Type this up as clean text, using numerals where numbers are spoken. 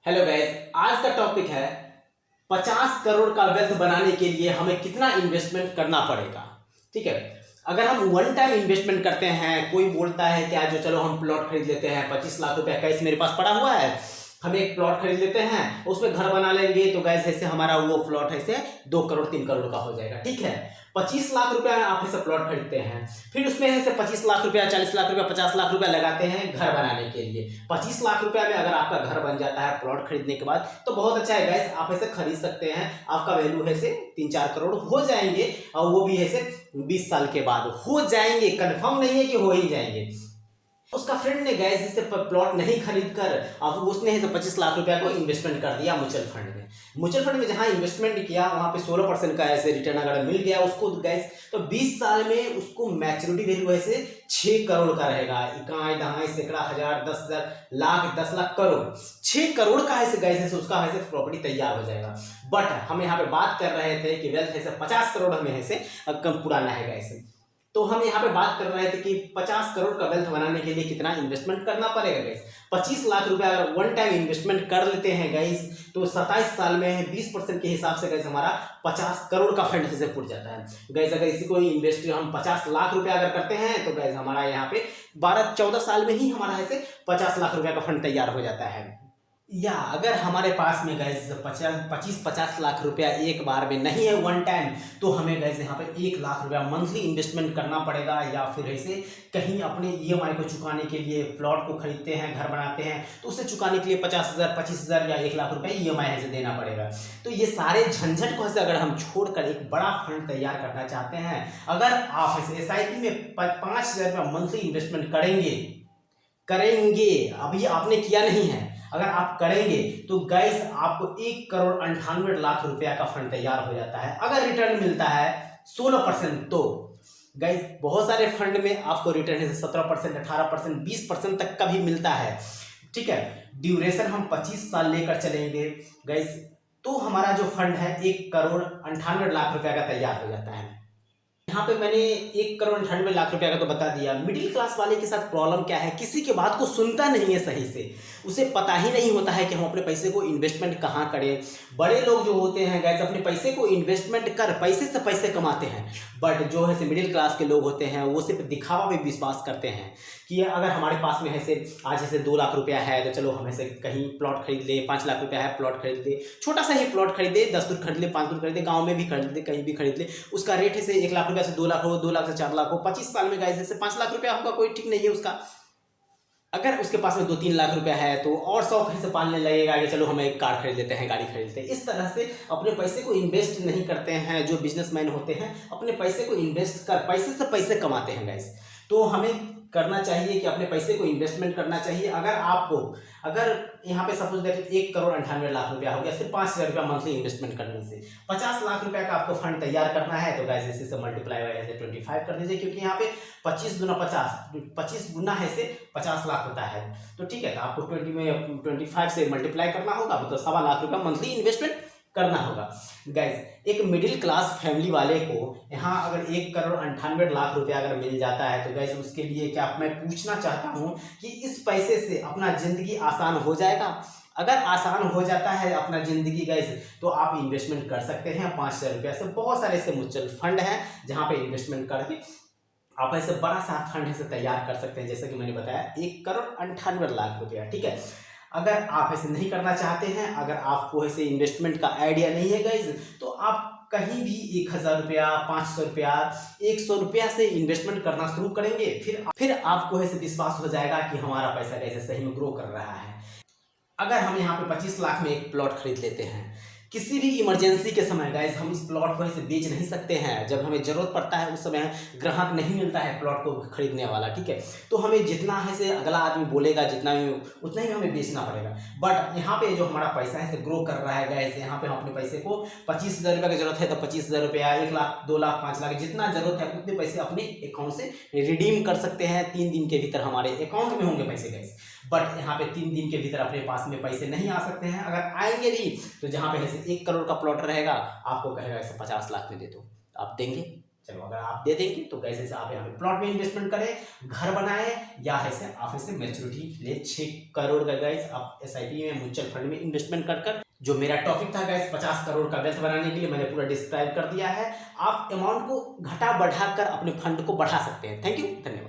Hello guys, आज का topic है 50 करोड़ का वेल्थ बनाने के लिए हमें कितना इन्वेस्टमेंट करना पड़ेगा। ठीक है, अगर हम वन टाइम इन्वेस्टमेंट करते हैं, कोई बोलता है क्या जो चलो हम प्लॉट खरीद लेते हैं, 25 लाख रुपया कैश मेरे पास पड़ा हुआ है, हम एक प्लॉट खरीद लेते हैं, उसमें घर बना लेंगे तो गैस ऐसे हमारा वो प्लॉट ऐसे 2 करोड़ 3 करोड़ का हो जाएगा। ठीक है, 25 लाख रुपया में आप ऐसे प्लॉट खरीदते हैं, फिर उसमें ऐसे 25 लाख रुपया, 40 लाख रुपया, 50 लाख रुपया लगाते हैं घर बनाने के लिए। 25 लाख रुपया में अगर आपका घर बन जाता है प्लॉट खरीदने के बाद तो बहुत अच्छा है गैस, आप ऐसे खरीद सकते हैं। आपका वैल्यू है से 3-4 करोड़ हो जाएंगे, और वो भी ऐसे 20 साल के बाद हो जाएंगे। कंफर्म नहीं है कि हो ही जाएंगे। उसका फ्रेंड ने गैस इससे प्लॉट नहीं खरीद कर अब उसने 25 लाख रुपया को इन्वेस्टमेंट कर दिया म्यूचुअल फंड में। म्यूचुअल फंड में जहां इन्वेस्टमेंट किया वहां पे 16% का ऐसे रिटर्न अगर मिल गया उसको गैस, तो 20 साल में उसको मैच्योरिटी वैल्यू ऐसे 6 करोड़ का रहेगा। इकाई दहाई सैकड़ा हजार 10,000 लाख 10 लाख करोड़ 6 करोड़ का ऐसे गैस उसका ऐसे प्रॉपर्टी तैयार हो जाएगा। बट हम यहाँ पे बात कर रहे थे कि वेल्थ ऐसे 50 करोड़ हमें ऐसे कम पुराना है गैस, तो हम यहाँ पे बात कर रहे थे कि 50 करोड़ का वेल्थ बनाने के लिए कितना इन्वेस्टमेंट करना पड़ेगा गाइस। 25 लाख रुपया अगर वन टाइम इन्वेस्टमेंट कर लेते हैं गाइस, तो 27 साल में 20% के हिसाब से गाइस हमारा 50 करोड़ का फंड से फुट जाता है गाइस। अगर इसी को इन्वेस्ट हम 50 लाख रुपया अगर करते हैं तो गाइस हमारा यहाँ पे 12-14 साल में ही हमारा ऐसे 50 लाख रुपया का फंड तैयार हो जाता है। या अगर हमारे पास में गैस 25-50 लाख रुपया एक बार में नहीं है वन टाइम, तो हमें गैस यहाँ पे 1 लाख रुपया मंथली इन्वेस्टमेंट करना पड़ेगा, या फिर ऐसे कहीं अपने ईएमआई को चुकाने के लिए प्लॉट को खरीदते हैं, घर बनाते हैं, तो उसे चुकाने के लिए 50,000, 25,000 या 1 लाख रुपया ईएमआई ऐसे देना पड़ेगा। तो ये सारे झंझट को ऐसे अगर हम छोड़कर एक बड़ा फंड तैयार करना चाहते हैं, अगर आप ऐसे SIP में 5,000 रुपया मंथली इन्वेस्टमेंट करेंगे, अभी आपने किया नहीं है, अगर आप करेंगे तो गैस आपको 1 करोड़ 98 लाख रुपया का फंड तैयार हो जाता है। अगर रिटर्न मिलता है 16%, तो गैस बहुत सारे फंड में आपको रिटर्न है 17%, 18%, 20% तक का भी मिलता है। ठीक है, ड्यूरेशन हम 25 साल लेकर चलेंगे गैस, तो हमारा जो फंड है 1 करोड़ 98 लाख रुपया का तैयार हो जाता है। यहाँ पे मैंने 1 करोड़ 98 लाख रुपया का तो बता दिया। मिडिल क्लास वाले के साथ प्रॉब्लम क्या है, किसी की बात को सुनता नहीं है सही से, उसे पता ही नहीं होता है कि हम अपने पैसे को इन्वेस्टमेंट कहाँ करें। बड़े लोग जो होते हैं गैस अपने पैसे को इन्वेस्टमेंट कर पैसे से पैसे कमाते हैं, बट जो है मिडिल क्लास के लोग होते हैं वो सिर्फ दिखावा पे विश्वास करते हैं कि अगर हमारे पास में ऐसे आज जैसे 2 लाख रुपया है तो चलो हम ऐसे कहीं प्लॉट खरीद ले, 5 लाख रुपया है प्लॉट खरीद ले, छोटा सा ही प्लॉट खरीदे, 10 दूर खरीद ले, 5 दूर खरीद ले, गाँव में भी खरीद ले, कहीं भी खरीद ले, उसका रेट है से 1 लाख रुपया से 2 लाख हो, 2 लाख से 4 लाख हो, 25 साल में गाइस से 5 लाख रुपया होगा, कोई ठीक नहीं है उसका। अगर उसके पास में 2-3 लाख रुपया है तो और शौक से पालने लगेगा कि चलो हम एक कार खरीद लेते हैं, गाड़ी खरीद लेते हैं। इस तरह से अपने पैसे को इन्वेस्ट नहीं करते हैं। जो बिजनेसमैन होते हैं अपने पैसे को इन्वेस्ट कर पैसे से पैसे कमाते हैं गाइस। तो हमें करना चाहिए कि अपने पैसे को इन्वेस्टमेंट करना चाहिए। अगर यहाँ पे सपोज दैट 1 करोड़ 98 लाख रुपया हो गया सिर्फ 5,000 रुपया मंथली इन्वेस्टमेंट करने से, 50 लाख रुपया का आपको फंड तैयार करना है, तो गाइस इसी से मल्टीप्लाई बाय ऐसे 25 कर दीजिए, क्योंकि यहाँ पे 25 गुना 50, 25 गुना है से 50 लाख होता है। तो ठीक है, तो आपको 25 से मल्टीप्लाई करना होगा, मतलब 1.25 लाख रुपया मंथली इन्वेस्टमेंट करना होगा गाइस। एक मिडिल क्लास फैमिली वाले को यहाँ अगर 1 करोड़ 98 लाख रुपया अगर मिल जाता है, तो गाइस उसके लिए क्या मैं पूछना चाहता हूँ कि इस पैसे से अपना जिंदगी आसान हो जाएगा। अगर आसान हो जाता है अपना जिंदगी गाइस, तो आप इन्वेस्टमेंट कर सकते हैं 5,000 रुपया से। बहुत सारे ऐसे म्यूचुअल फंड हैं जहाँ पे इन्वेस्टमेंट करके आप ऐसे बड़ा सा फंड से तैयार कर सकते हैं, जैसे कि मैंने बताया 1 करोड़ 98 लाख रुपया। ठीक है, अगर आप ऐसे नहीं करना चाहते हैं, अगर आपको ऐसे इन्वेस्टमेंट का आइडिया नहीं है गाइज, तो आप कहीं भी 1,000 रुपया, 500 रुपया, 100 रुपया से इन्वेस्टमेंट करना शुरू करेंगे, फिर आपको ऐसे विश्वास हो जाएगा कि हमारा पैसा कैसे सही में ग्रो कर रहा है। अगर हम यहाँ पे 25 लाख में एक प्लॉट खरीद लेते हैं, किसी भी इमरजेंसी के समय गाइस हम इस प्लॉट को ऐसे बेच नहीं सकते हैं। जब हमें जरूरत पड़ता है उस समय ग्राहक नहीं मिलता है प्लॉट को खरीदने वाला, ठीक है, तो हमें जितना है से अगला आदमी बोलेगा उतना ही हमें बेचना पड़ेगा। बट यहाँ पे जो हमारा पैसा है ग्रो कर रहा है गाइस, यहाँ पे हम अपने पैसे को 25,000 रुपये की जरूरत है तो 25,000 रुपया, 1 लाख, 2 लाख, 5 लाख, जितना जरूरत है उतने पैसे अपने अकाउंट से रिडीम कर सकते हैं। 3 दिन के भीतर हमारे अकाउंट में होंगे पैसे गाइस। बट यहाँ पे 3 दिन के भीतर अपने पास में पैसे नहीं आ सकते हैं। अगर आएंगे भी तो जहाँ पे ऐसे 1 करोड़ का प्लॉट रहेगा, आपको कहेगा ऐसे 50 लाख में दे दो, आप देंगे? चलो अगर आप दे देंगे तो कैसे से आप यहाँ पे प्लॉट में इन्वेस्टमेंट करें, घर बनाए, या ऐसे आप ऐसे मैच्योरिटी ले 6 करोड़ का गाइस आप SIP में म्यूचुअल फंड में इन्वेस्टमेंट कर जो मेरा टॉपिक था गाइस 50 करोड़ का वेल्थ बनाने के लिए मैंने पूरा डिस्क्राइब कर दिया है। आप अमाउंट को घटा बढ़ा कर अपने फंड को बढ़ा सकते हैं। थैंक यू, धन्यवाद।